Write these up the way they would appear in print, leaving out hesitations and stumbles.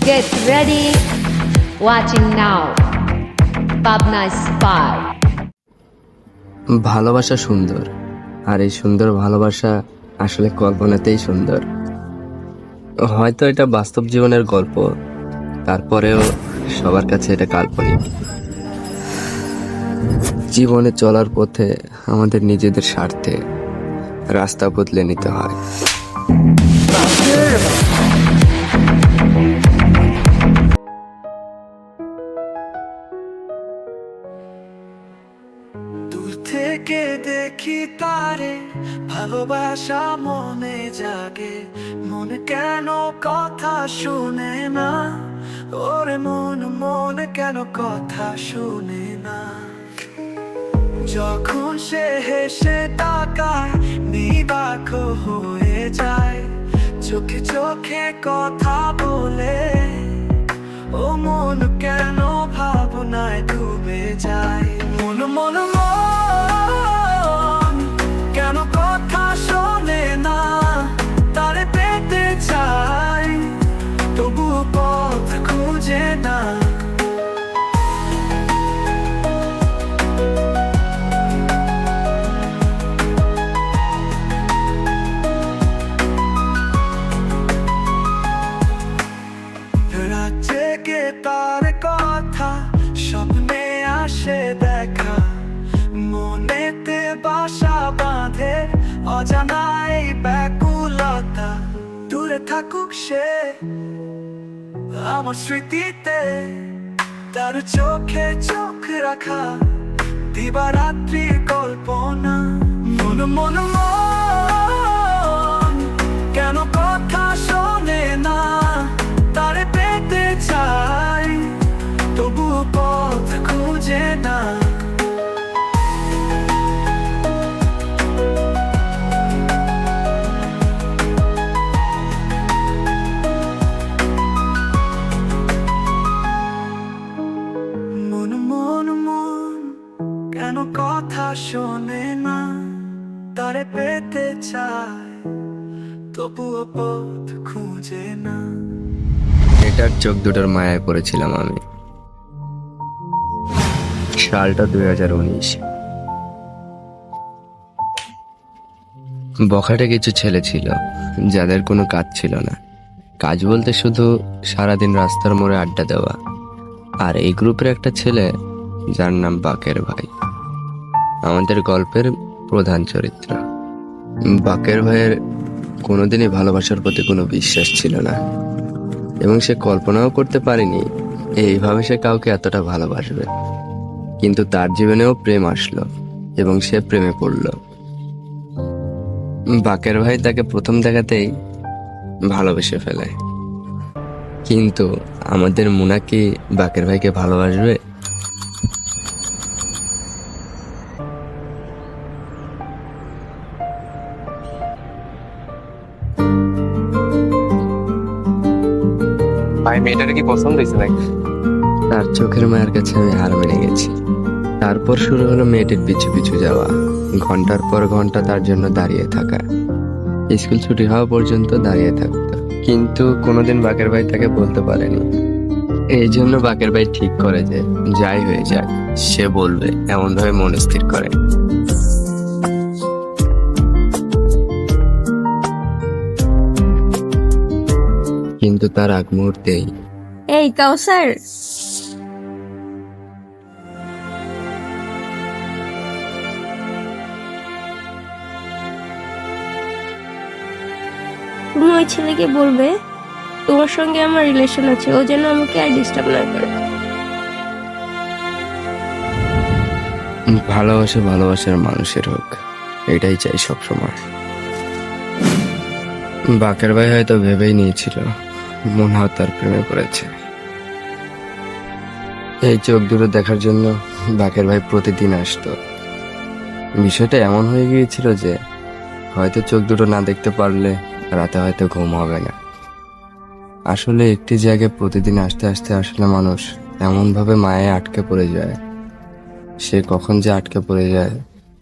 Get ready. Watching now. Pabna Spy. ভালোবাসা সুন্দর, আর এই সুন্দর ভালোবাসা আসলে কল্পনাতেই সুন্দর। হয়তো এটা বাস্তব জীবনের গল্প, তারপরেও সবার কাছে এটা কাল্পনিক। জীবনে চলার পথে আমাদের নিজেদের স্বার্থে রাস্তা বদলে নিতে হয়। দূর থেকে দেখি তারে, ভালোবাসা মনে জাগে। মনে কেন কথা শুনে না, ওরে মন কেন কথা শুনে না। যখন সে হেসে তাকায়, নির্বাক হয়ে যায়, চোখে চোখে কথা বলে। ও মন কেন ভাবনায় ডুবে যায়। মন কেন কথা শোনে না, তারে পেতে চাই, তবু পথ খুঁজে না। রাত জেগে তার কথা স্বপ্নে আসে দেখা, মনেতে বাসা বাঁধে অজানাই ব্যাকুলতা। দূরে থাকুক সে আমার স্মৃতিতে, তার চোখে চোখ রাখা দিবারাত্রি কল্পনা। মন কেন কথা শোনে না, তারে পেতে চাই, তবু পথ খুঁজে না। মন কেন কথা শোনে না, তারে পেতে চায়, তবুও পথ খুঁজে না। এটার চোখ দুটোর মায়ায় পড়েছিলাম আমি। সালটা 2019। বখাটে কিছু ছেলে ছিল যাদের কোনো কাজ ছিল না। কাজ বলতে শুধু সারাদিন রাস্তার মোড়ে আড্ডা দেওয়া। আর এই গ্রুপের একটা ছেলে যার নাম বাকের ভাই, আমাদের গল্পের প্রধান চরিত্র। বাকের ভাইয়ের কোনোদিনই ভালোবাসার প্রতি কোনো বিশ্বাস ছিল না, এবং সে কল্পনাও করতে পারেনি এইভাবে সে কাউকে এতটা ভালোবাসবে। কিন্তু তার জীবনেও প্রেম আসলো এবং সে প্রেমে পড়ল। বাকের ভাই তাকে প্রথম দেখাতেই ভালোবেসে ফেলে। কিন্তু আমাদের মুনা কি বাকের ভাইকে ভালোবাসবে? ভাই মেয়েটার কি পছন্দ হয়েছে নাকি? তার চোখের মায়ের কাছে আমি হার মেনে গেছি। তারপর শুরু হলো মেয়েটির পিছু পিছু যাওয়া, ঘন্টার পর ঘন্টা তার জন্য দাঁড়িয়ে থাকা। স্কুল ছুটি হওয়া পর্যন্ত দাঁড়িয়ে থাকতো, কিন্তু কোনোদিন বাকের ভাই তাকে বলতে পারেনি। এই জন্য বাকের ভাই ঠিক করে যে যাই হয়ে যাক সে বলবে, এমন ভাবে মন স্থির করে। কিন্তু তার আগ মুহূর্তেই এই কাউসার, তুমি ওই ছেলেকে বলবে তোমার সঙ্গে আমার রিলেশন আছে, ও যেন আমাকে আর ডিস্টার্ব না করে। ভালোবাসা ভালোবাসার মানুষের হোক, এটাই চাই সবসময়। বাকের ভাই হয়তো ভেবেই নিয়েছিল মুনাও তার প্রেমে পড়েছে। এই চোখ দুটো দেখার জন্য বাকের ভাই প্রতিদিন আসতো। বিষয়টা এমন হয়ে গিয়েছিল যে হয়তো চোখ দুটো না দেখতে পারলে রাতে হয়তো ঘুম হবে না। আসলে একটি জায়গায় প্রতিদিন আসতে আসতে আসলে মানুষ এমন ভাবে মায়ে আটকে পড়ে যায়, সে কখন যে আটকে পড়ে যায়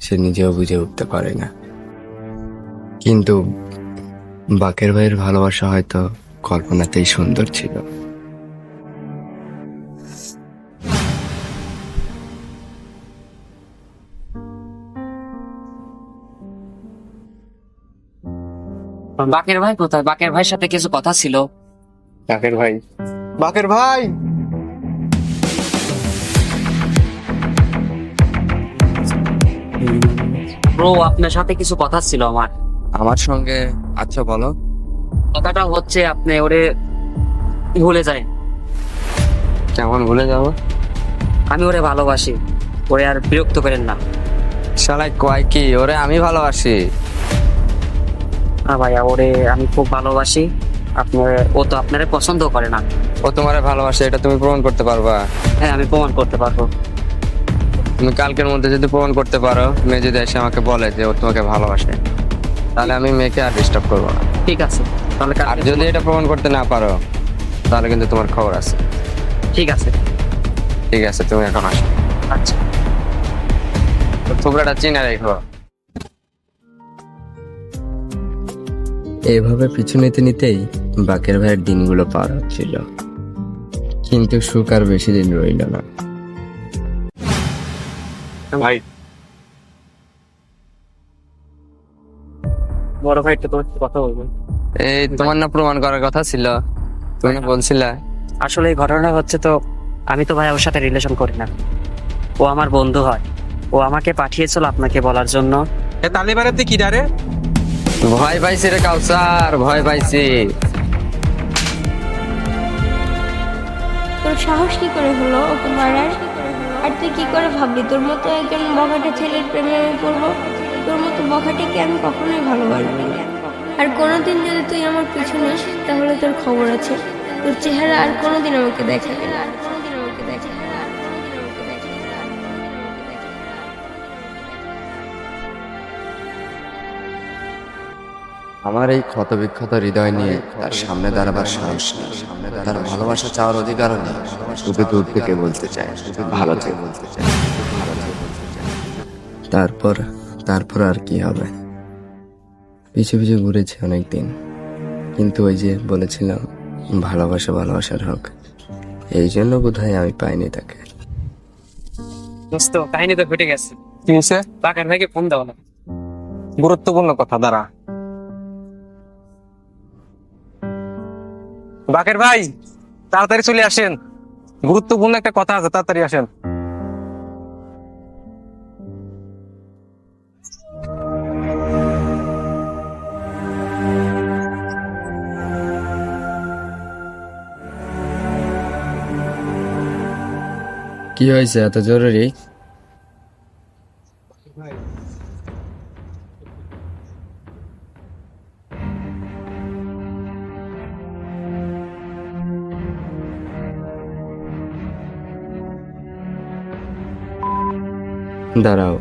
সে নিজেও বুঝে উঠতে পারে না। কিন্তু বাকের ভাইয়ের ভালোবাসা হয়তো কল্পনাতেই সুন্দর ছিল। বাকের ভাই কোথায়? বাকের ভাইয়ের সাথে কিছু কথা ছিল। বাকের ভাই, বাকের ভাই। ব্রো, আপনার সাথে কিছু কথা ছিল আমার। আমার সঙ্গে? আচ্ছা বলো। কথাটা হচ্ছে আপনি ওরে ভুলে যায়। কেমন ভুলে যাবো? আমি ওরে ভালোবাসি, ওরে আর বিরক্ত করেন না। শালাই কয় কি? ওরে আমি ভালোবাসি। হ্যাঁ ভাইয়া, ওরে আমি খুব ভালোবাসি। আপনার ও তো আপনারে পছন্দ করে না। ও তোমারে ভালোবাসে, এটা তুমি প্রমাণ করতে পারবা? হ্যাঁ, আমি প্রমাণ করতে পারবো। তুমি কালকের মধ্যে যদি প্রমাণ করতে পারো, মেয়ে যদি এসে আমাকে বলে যে ও তোমাকে ভালোবাসে, তাহলে আমি মেয়েকে আর ডিস্টার্ব করবো না। ঠিক আছে, তাহলে আর যদি এটা প্রমাণ করতে না পারো, তাহলে কিন্তু তোমার খবর আছে। ঠিক আছে। ঠিক আছে, তুমি এখন আসো। আচ্ছা। তোমরা চিনা রেখো। এভাবে পিছু নিতে নিতেই বাকের ভাইয়ের দিনগুলো পার হচ্ছিল, কিন্তু সুখ আর বেশি দিন রইল না। ভাই, বড় ভাইটা তোমার সাথে কথা বলবো। এই তোমার না প্রমাণ করার কথা ছিল? তুমি না বলছিলা? আসলে এই ঘটনা হচ্ছে, তো আমি তো ভাই ওর সাথে রিলেশন করি না। ও আমার বন্ধু হয়। ও আমাকে পাঠিয়েছিল আপনাকে বলার জন্য। এ তালিবারেতে কি রে? ভয় পাইছি রে কাউসার, ভয় পাইছি। তোর সাহস কি করে হলো ওকে মারার? আর তুই কি করে ভাবলি তোর মতো একজন বখাটে ছেলের প্রেমে আমি পড়বো? তোর মতো বখাটেকে আমি কখনোই ভালোবাসবো না। আর কোনোদিন যদি তুই আমার পিছু নিস, তাহলে তোর খবর আছে। তোর চেহারা আর কোনোদিন আমাকে দেখাবে না। আমার এই ক্ষতবিক্ষত হৃদয় নিয়ে তার সামনে দাঁড়াবার সাহস নেই, তার ভালোবাসা চাওয়ার অধিকারও নেই। শুধু দূর থেকে বলতে চায়, ভালো থেকে বলতে চায়। তারপর তারপর আর কি হবে? পিছু পিছু ঘুরেছে অনেকদিন, কিন্তু ওই যে বলেছিলাম ভালোবাসা ভালোবাসার হক, এই জন্য বোধহয় আমি পাইনি তাকে। দোস্ত, কাহিনী তো ঘটে গেছে। কি হয়েছে? বাকের ভাইকে ফোন দাও না। গুরুত্বপূর্ণ কথা, দাঁড়া। বাকের ভাই, তাড়াতাড়ি চলে আসেন, গুরুত্বপূর্ণ একটা কথা আছে, তাড়াতাড়ি আসেন। কি হয়েছে এত জরুরি? দাঁড়াও,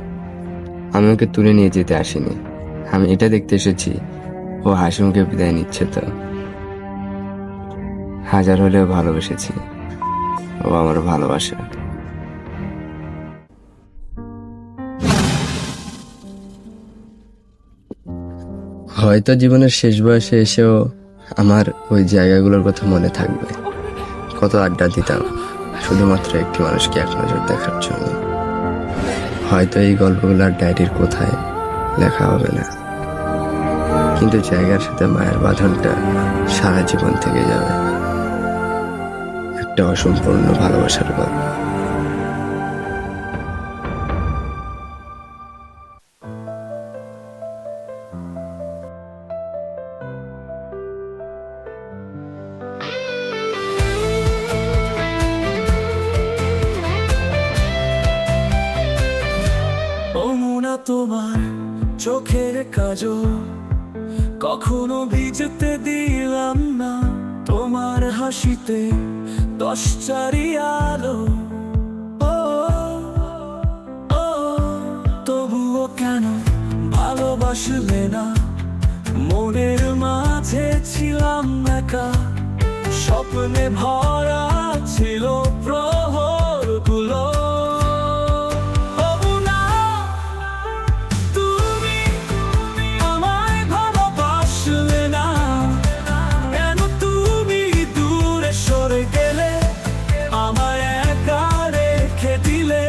আমি ওকে তুলে নিয়ে যেতে আসিনি। আমি এটা দেখতে এসেছি ও হাসিমুখে বিদায় নিচ্ছে। তো হাজার হলেও ভালোবেসেছি, ও আমার ভালোবাসা। হয়তো জীবনের শেষ বয়সে এসেও আমার ওই জায়গাগুলোর কথা মনে থাকবে। কত আড্ডা দিতাম শুধুমাত্র একটি মানুষকে এক নজর দেখার জন্য। হয়তো এই গল্পগুলোর ডায়েরির কোথায় লেখা হবে না, কিন্তু জায়গার সাথে মায়ের বাঁধনটা সারা জীবন থেকে যাবে। একটা অসম্পূর্ণ ভালোবাসার গল্প। অমুনা তোমার চোখের কাজল কখনো ভিজতে দিলাম না, তোমার হাসিতে 10 চারি আলো। ও ও তবুও কেন ভালোবাসলে না? মনের মাঝে ছিলাম একা, স্বপ্নে ভরা ছিল প্রহরগুলো। দিলে